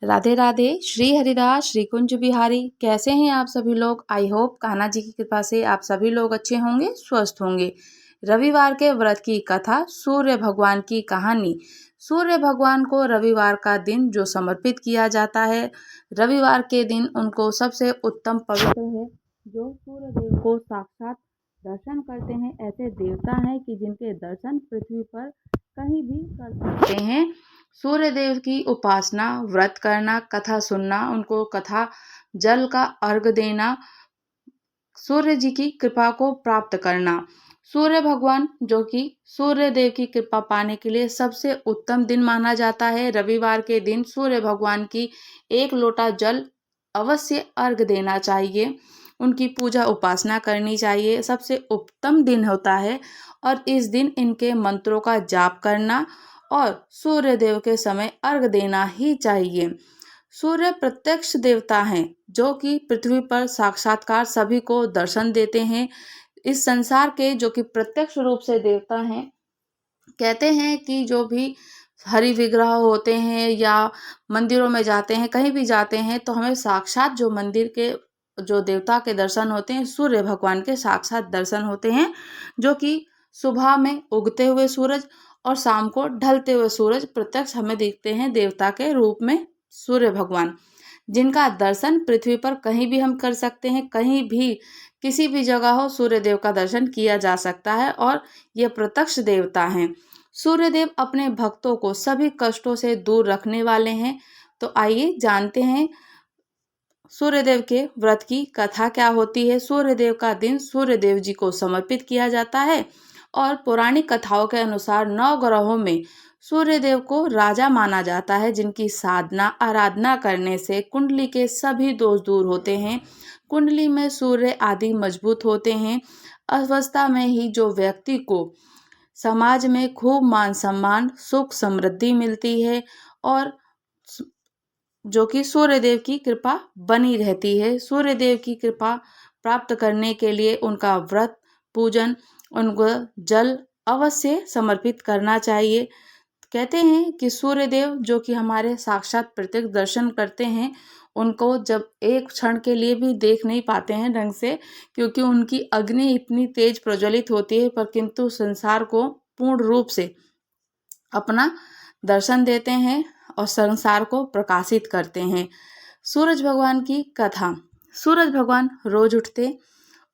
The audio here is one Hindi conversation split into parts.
राधे राधे। श्री हरिदास श्री कुंज बिहारी। कैसे हैं आप सभी लोग? आई होप कान्हा जी की कृपा से आप सभी लोग अच्छे होंगे, स्वस्थ होंगे। रविवार के व्रत की कथा, सूर्य भगवान की कहानी। सूर्य भगवान को रविवार का दिन जो समर्पित किया जाता है, रविवार के दिन उनको सबसे उत्तम पवित्र है। जो सूर्य देव को साक्षात दर्शन करते हैं, ऐसे देवता हैं कि जिनके दर्शन पृथ्वी पर कहीं भी कर सकते हैं। सूर्य देव की उपासना, व्रत करना, कथा सुनना, उनको कथा जल का अर्घ देना, सूर्य जी की कृपा को प्राप्त करना। सूर्य भगवान जो कि सूर्य देव की कृपा पाने के लिए सबसे उत्तम दिन माना जाता है। रविवार के दिन सूर्य भगवान की 1 लोटा जल अवश्य अर्घ देना चाहिए। उनकी पूजा उपासना करनी चाहिए। सबसे उत्तम दिन होता है और इस दिन इनके मंत्रों का जाप करना और सूर्य देव के समय अर्घ देना ही चाहिए। सूर्य प्रत्यक्ष देवता हैं जो कि पृथ्वी पर साक्षात्कार सभी को दर्शन देते हैं। इस संसार के जो कि प्रत्यक्ष रूप से देवता हैं, कहते हैं कि जो भी हरि विग्रह होते हैं या मंदिरों में जाते हैं, कहीं भी जाते हैं, तो हमें साक्षात जो मंदिर के जो देवता के दर्शन होते हैं, सूर्य भगवान के साक्षात दर्शन होते हैं, जो कि सुबह में उगते हुए सूरज और शाम को ढलते हुए सूरज प्रत्यक्ष हमें दिखते हैं देवता के रूप में। सूर्य भगवान जिनका दर्शन पृथ्वी पर कहीं भी हम कर सकते हैं, कहीं भी किसी भी जगह हो सूर्य देव का दर्शन किया जा सकता है और ये प्रत्यक्ष देवता हैं। सूर्य देव अपने भक्तों को सभी कष्टों से दूर रखने वाले हैं। तो आइए जानते हैं सूर्यदेव के व्रत की कथा क्या होती है। सूर्यदेव का दिन सूर्यदेव जी को समर्पित किया जाता है और पौराणिक कथाओं के अनुसार 9 ग्रहों में सूर्यदेव को राजा माना जाता है, जिनकी साधना आराधना करने से कुंडली के सभी दोष दूर होते हैं। कुंडली में सूर्य आदि मजबूत होते हैं। अवस्था में ही जो व्यक्ति को समाज में खूब मान सम्मान, सुख समृद्धि मिलती है और जो कि सूर्यदेव की कृपा बनी रहती है। सूर्यदेव की कृपा प्राप्त करने के लिए उनका व्रत, पूजन, उनको जल अवश्य समर्पित करना चाहिए। कहते हैं कि सूर्यदेव जो कि हमारे साक्षात प्रत्यक्ष दर्शन करते हैं, उनको जब एक क्षण के लिए भी देख नहीं पाते हैं ढंग से, क्योंकि उनकी अग्नि इतनी तेज प्रज्वलित होती है, पर किंतु संसार को पूर्ण रूप से अपना दर्शन देते हैं और संसार को प्रकाशित करते हैं। सूरज भगवान की कथा। सूरज भगवान रोज उठते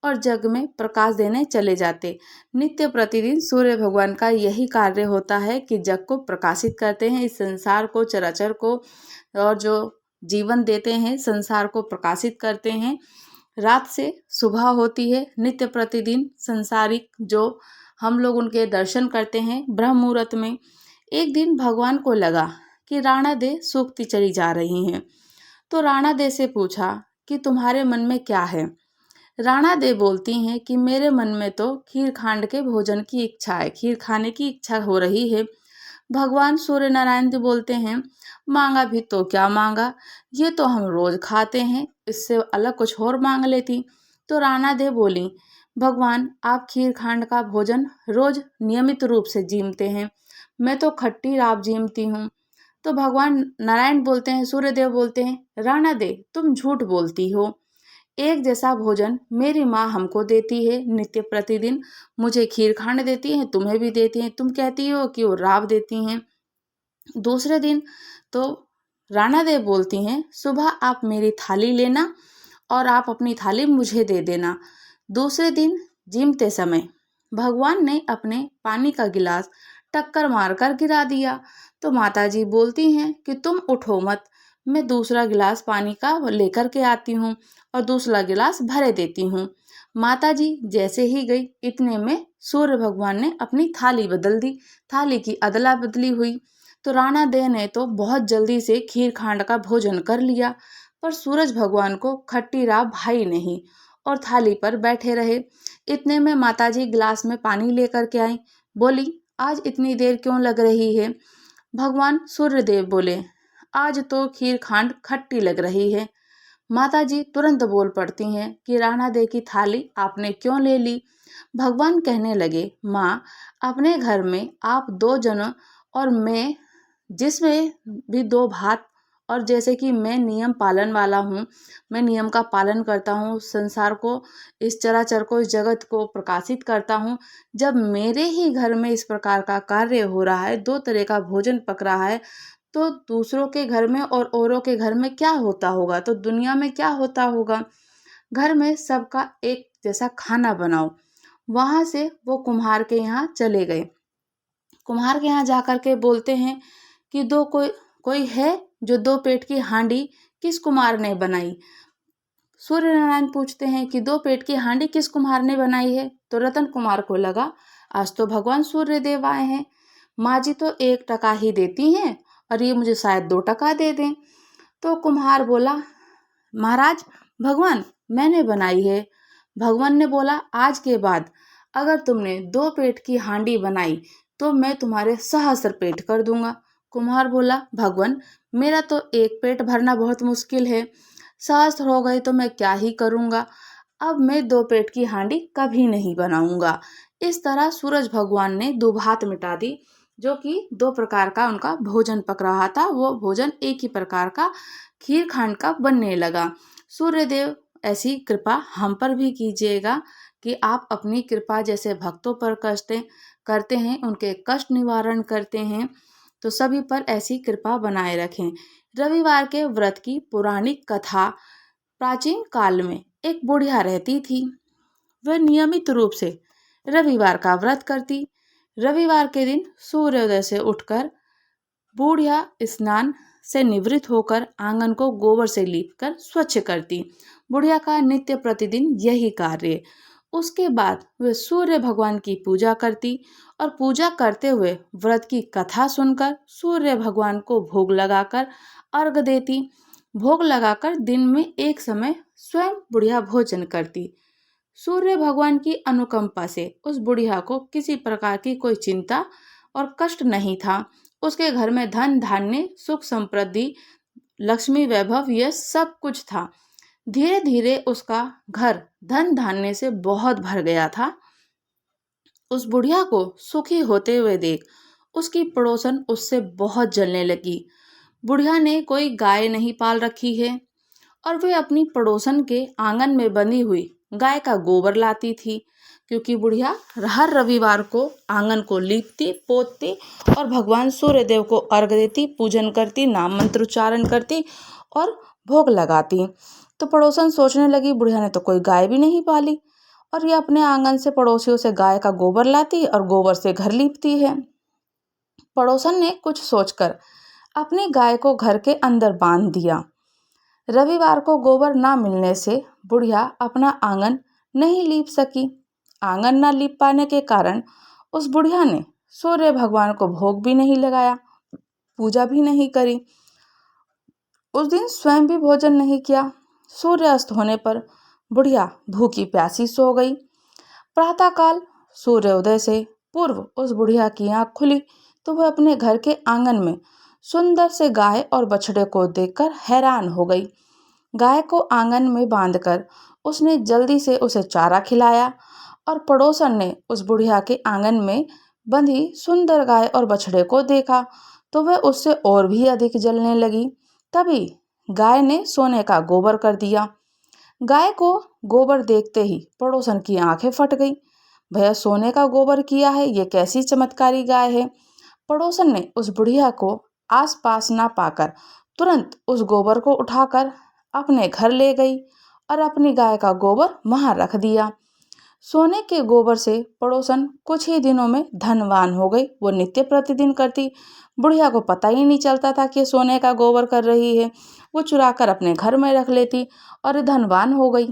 और जग में प्रकाश देने चले जाते। नित्य प्रतिदिन सूर्य भगवान का यही कार्य होता है कि जग को प्रकाशित करते हैं, इस संसार को, चराचर को, और जो जीवन देते हैं संसार को प्रकाशित करते हैं। रात से सुबह होती है। नित्य प्रतिदिन संसारिक जो हम लोग उनके दर्शन करते हैं ब्रह्म मुहूर्त में। एक दिन भगवान को लगा कि राणा दे सूखती चली जा रही हैं, तो राणा दे से पूछा कि तुम्हारे मन में क्या है। राणा दे बोलती हैं कि मेरे मन में तो खीर खांड के भोजन की इच्छा है, खीर खाने की इच्छा हो रही है। भगवान सूर्य नारायण जी बोलते हैं, मांगा भी तो क्या मांगा, ये तो हम रोज खाते हैं, इससे अलग कुछ और मांग लेती। तो राणा दे बोली, भगवान आप खीर खांड का भोजन रोज नियमित रूप से जीमते हैं, मैं तो खट्टी राब जीमती हूँ। तो भगवान नारायण बोलते हैं, सूर्यदेव बोलते हैं, राणा दे तुम झूठ बोलती हो। एक जैसा भोजन मेरी माँ हमको देती है, नित्य प्रतिदिन मुझे खीर खांड देती हैं, तुम्हें भी देती हैं, तुम कहती हो कि वो राब देती हैं। दूसरे दिन तो राणा देव बोलती हैं, सुबह आप मेरी थाली लेना और आप अपनी थाली मुझे दे देना। दूसरे दिन जीमते समय भगवान ने अपने पानी का गिलास टक्कर मारकर गिरा दिया। तो माताजी बोलती हैं कि तुम उठो मत, मैं दूसरा गिलास पानी का लेकर के आती हूँ और दूसरा गिलास भरे देती हूँ। माताजी जैसे ही गई, इतने में सूर्य भगवान ने अपनी थाली बदल दी। थाली की अदला बदली हुई। तो राणा देव ने तो बहुत जल्दी से खीर खांड का भोजन कर लिया, पर सूरज भगवान को खट्टी राह भाई नहीं और थाली पर बैठे रहे। इतने में माताजी गिलास में पानी लेकर के आई। बोली, आज इतनी देर क्यों लग रही है। भगवान सूर्यदेव बोले, आज तो खीर खांड खट्टी लग रही है। माताजी तुरंत बोल पड़ती हैं कि राणा दे की थाली आपने क्यों ले ली। भगवान कहने लगे, माँ अपने घर में आप 2 जन और मैं, जिसमें भी 2 भात और जैसे कि मैं नियम पालन वाला हूँ, मैं नियम का पालन करता हूँ, संसार को, इस चराचर को, इस जगत को प्रकाशित करता हूँ। जब मेरे ही घर में इस प्रकार का कार्य हो रहा है, 2 तरह का भोजन पक रहा है, तो दूसरों के घर में और औरों के घर में क्या होता होगा, तो दुनिया में क्या होता होगा। घर में सबका एक जैसा खाना बनाओ। वहाँ से वो कुम्हार के यहाँ चले गए। कुम्हार के यहाँ जाकर के बोलते हैं कि दो कोई कोई है जो 2 पेट की हांडी किस कुम्हार ने बनाई। सूर्य नारायण पूछते हैं कि 2 पेट की हांडी किस कुम्हार ने बनाई है। तो रतन कुमार को लगा आज तो भगवान सूर्य देव आए हैं, माँ जी तो 1 टका ही देती हैं और ये मुझे शायद 2 टका दे दें। तो कुम्हार बोला, महाराज भगवान मैंने बनाई है। भगवान ने बोला, आज के बाद अगर तुमने 2 पेट की हांडी बनाई तो मैं तुम्हारे सहस्र पेट कर दूंगा। कुम्हार बोला, भगवान मेरा तो 1 पेट भरना बहुत मुश्किल है, सहस्र हो गए तो मैं क्या ही करूंगा। अब मैं 2 पेट की हांडी कभी नहीं बनाऊंगा। इस तरह सूरज भगवान ने दुभात मिटा दी, जो कि 2 प्रकार का उनका भोजन पक रहा था, वो भोजन एक ही प्रकार का खीर खांड का बनने लगा। सूर्यदेव ऐसी कृपा हम पर भी कीजिएगा कि आप अपनी कृपा जैसे भक्तों पर करते हैं, उनके कष्ट निवारण करते हैं, तो सभी पर ऐसी कृपा बनाए रखें। रविवार के व्रत की पौराणिक कथा। प्राचीन काल में एक बुढ़िया रहती थी। वह नियमित रूप से रविवार का व्रत करती। रविवार के दिन सूर्योदय से उठकर बुढ़िया स्नान से निवृत्त होकर आंगन को गोबर से लीपकर स्वच्छ करती। बुढ़िया का नित्य प्रतिदिन यही कार्य। उसके बाद वे सूर्य भगवान की पूजा करती और पूजा करते हुए व्रत की कथा सुनकर सूर्य भगवान को भोग लगाकर अर्घ देती। भोग लगाकर दिन में एक समय स्वयं बुढ़िया भोजन करती। सूर्य भगवान की अनुकंपा से उस बुढ़िया को किसी प्रकार की कोई चिंता और कष्ट नहीं था। उसके घर में धन धान्य सुख समृद्धि लक्ष्मी वैभव यह सब कुछ था। धीरे धीरे उसका घर धन धान्य से बहुत भर गया था। उस बुढ़िया को सुखी होते हुए देख उसकी पड़ोसन उससे बहुत जलने लगी। बुढ़िया ने कोई गाय नहीं पाल रखी है और वे अपनी पड़ोसन के आंगन में बंधी हुई गाय का गोबर लाती थी, क्योंकि बुढ़िया हर रविवार को आंगन को लीपती पोतती और भगवान सूर्यदेव को अर्घ देती, पूजन करती, नाम मंत्र उच्चारण करती और भोग लगाती। तो पड़ोसन सोचने लगी, बुढ़िया ने तो कोई गाय भी नहीं पाली और ये अपने आंगन से पड़ोसियों से गाय का गोबर लाती और गोबर से घर लीपती है। पड़ोसन ने कुछ सोचकर अपनी गाय को घर के अंदर बांध दिया। रविवार को गोबर ना मिलने से बुढ़िया अपना आंगन नहीं लीप सकी। आंगन ना लीप पाने के कारण उस बुढ़िया ने सूर्य भगवान को भोग भी नहीं लगाया, पूजा भी नहीं करी। उस दिन स्वयं भी भोजन नहीं किया। सूर्यास्त होने पर बुढ़िया भूखी प्यासी सो गई। प्रातःकाल सूर्योदय से पूर्व उस बुढ़िया की आंख खुली तो वह अपने घर के आंगन में सुंदर से गाय और बछड़े को देखकर हैरान हो गई। गाय को आंगन में बांधकर उसने जल्दी से उसे चारा खिलाया और पड़ोसन ने उस बुढ़िया के आंगन में बंधी सुंदर गाय और बछड़े को देखा तो वह उससे और भी अधिक जलने लगी। तभी गाय ने सोने का गोबर कर दिया। गाय को गोबर देखते ही पड़ोसन की आंखें फट गई। भैया सोने का गोबर किया है, ये कैसी चमत्कारी गाय है। पड़ोसन ने उस बुढ़िया को आसपास ना पाकर तुरंत उस गोबर को उठाकर अपने घर ले गई और अपनी गाय का गोबर वहां रख दिया। सोने के गोबर से पड़ोसन कुछ ही दिनों में धनवान हो गई। वो नित्य प्रतिदिन करती, बुढ़िया को पता ही नहीं चलता था कि सोने का गोबर कर रही है। वो चुरा कर अपने घर में रख लेती और धनवान हो गई।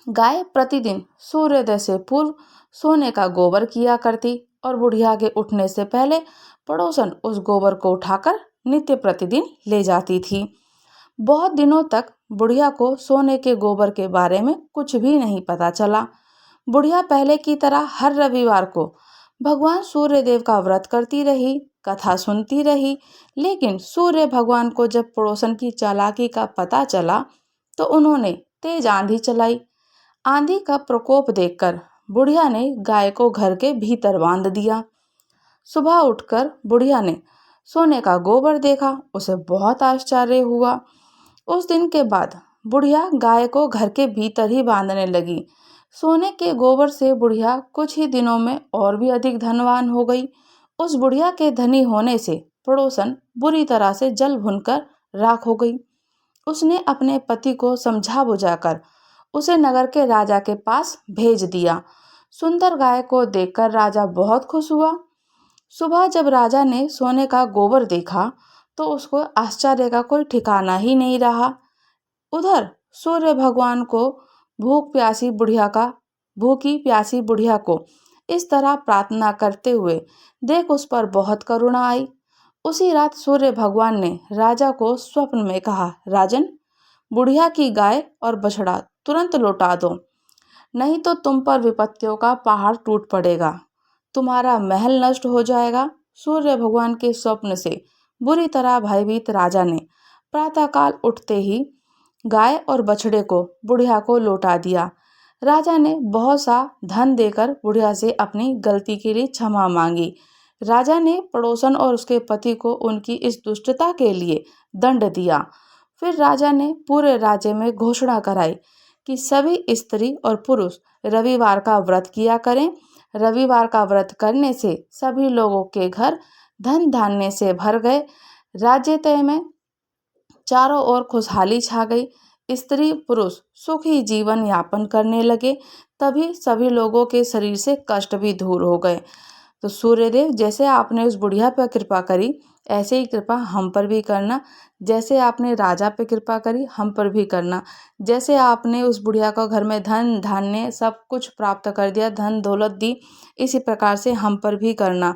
गाय प्रतिदिन सूर्योदय से पूर्व सोने का गोबर किया करती और बुढ़िया के उठने से पहले पड़ोसन उस गोबर को उठाकर नित्य प्रतिदिन ले जाती थी। बहुत दिनों तक बुढ़िया को सोने के गोबर के बारे में कुछ भी नहीं पता चला। बुढ़िया पहले की तरह हर रविवार को भगवान सूर्यदेव का व्रत करती रही, कथा सुनती रही, लेकिन सूर्य भगवान को जब पड़ोसन की चालाकी का पता चला तो उन्होंने तेज आंधी चलाई। आंधी का प्रकोप देखकर बुढ़िया ने गाय को घर के भीतर बांध दिया। सुबह उठकर बुढ़िया ने सोने का गोबर देखा, उसे बहुत आश्चर्य हुआ। उस दिन के बाद बुढ़िया गाय को घर के भीतर ही बांधने लगी। सोने के गोबर से बुढ़िया कुछ ही दिनों में और भी अधिक धनवान हो गई। उस बुढ़िया के धनी होने से पड़ोसन बुरी तरह से जल भुनकर राख हो गई। उसने अपने पति को समझा बुझाकर उसे नगर के राजा के पास भेज दिया। सुंदर गाय को देखकर राजा बहुत खुश हुआ। सुबह जब राजा ने सोने का गोबर देखा तो उसको आश्चर्य का कोई ठिकाना ही नहीं रहा। उधर सूर्य भगवान को भूखी प्यासी बुढ़िया को इस तरह प्रार्थना करते हुए देख उस पर बहुत करुणा आई। उसी रात सूर्य भगवान ने राजा को स्वप्न में कहा, राजन, बुढ़िया की गाय और बछड़ा तुरंत लौटा दो, नहीं तो तुम पर विपत्तियों का पहाड़ टूट पड़ेगा, तुम्हारा महल नष्ट हो जाएगा। सूर्य भगवान के स्वप्न से बुरी तरह भयभीत राजा ने प्रातःकाल उठते ही गाय और बछड़े को बुढ़िया को लौटा दिया। राजा ने बहुत सा धन देकर बुढ़िया से अपनी गलती के लिए क्षमा मांगी। राजा ने पड़ोसन और उसके पति को उनकी इस दुष्टता के लिए दंड दिया। फिर राजा ने पूरे राज्य में घोषणा कराई कि सभी स्त्री और पुरुष रविवार का व्रत किया करें। रविवार का व्रत करने से सभी लोगों के घर धन धान्य से भर गए। राज्य तय में चारों ओर खुशहाली छा गई। स्त्री पुरुष सुखी जीवन यापन करने लगे। तभी सभी लोगों के शरीर से कष्ट भी दूर हो गए। तो सूर्यदेव, जैसे आपने उस बुढ़िया पर कृपा करी, ऐसे ही कृपा हम पर भी करना। जैसे आपने राजा पे कृपा करी, हम पर भी करना। जैसे आपने उस बुढ़िया को घर में धन धान्य सब कुछ प्राप्त कर दिया, धन दौलत दी, इसी प्रकार से हम पर भी करना।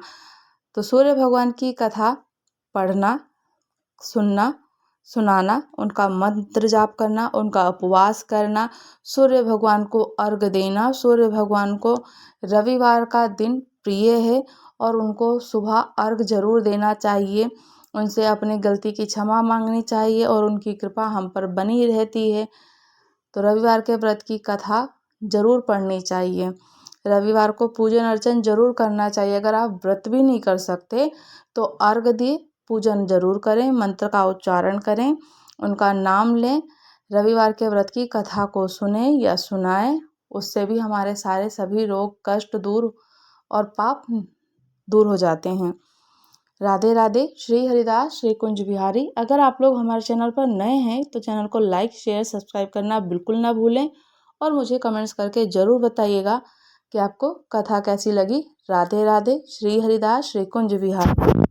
तो सूर्य भगवान की कथा पढ़ना, सुनना, सुनाना, उनका मंत्र जाप करना, उनका उपवास करना, सूर्य भगवान को अर्घ देना। सूर्य भगवान को रविवार का दिन प्रिय है और उनको सुबह अर्घ जरूर देना चाहिए। उनसे अपनी गलती की क्षमा मांगनी चाहिए और उनकी कृपा हम पर बनी रहती है। तो रविवार के व्रत की कथा जरूर पढ़नी चाहिए। रविवार को पूजन अर्चन जरूर करना चाहिए। अगर आप व्रत भी नहीं कर सकते तो अर्घ दिए पूजन जरूर करें, मंत्र का उच्चारण करें, उनका नाम लें, रविवार के व्रत की कथा को सुने या सुनाएं। उससे भी हमारे सारे सभी रोग कष्ट दूर और पाप दूर हो जाते हैं। राधे राधे। श्री हरिदास श्री कुंज बिहारी। अगर आप लोग हमारे चैनल पर नए हैं तो चैनल को लाइक शेयर सब्सक्राइब करना बिल्कुल ना भूलें और मुझे कमेंट्स करके ज़रूर बताइएगा कि आपको कथा कैसी लगी। राधे राधे। श्री हरिदास श्री कुंज बिहारी।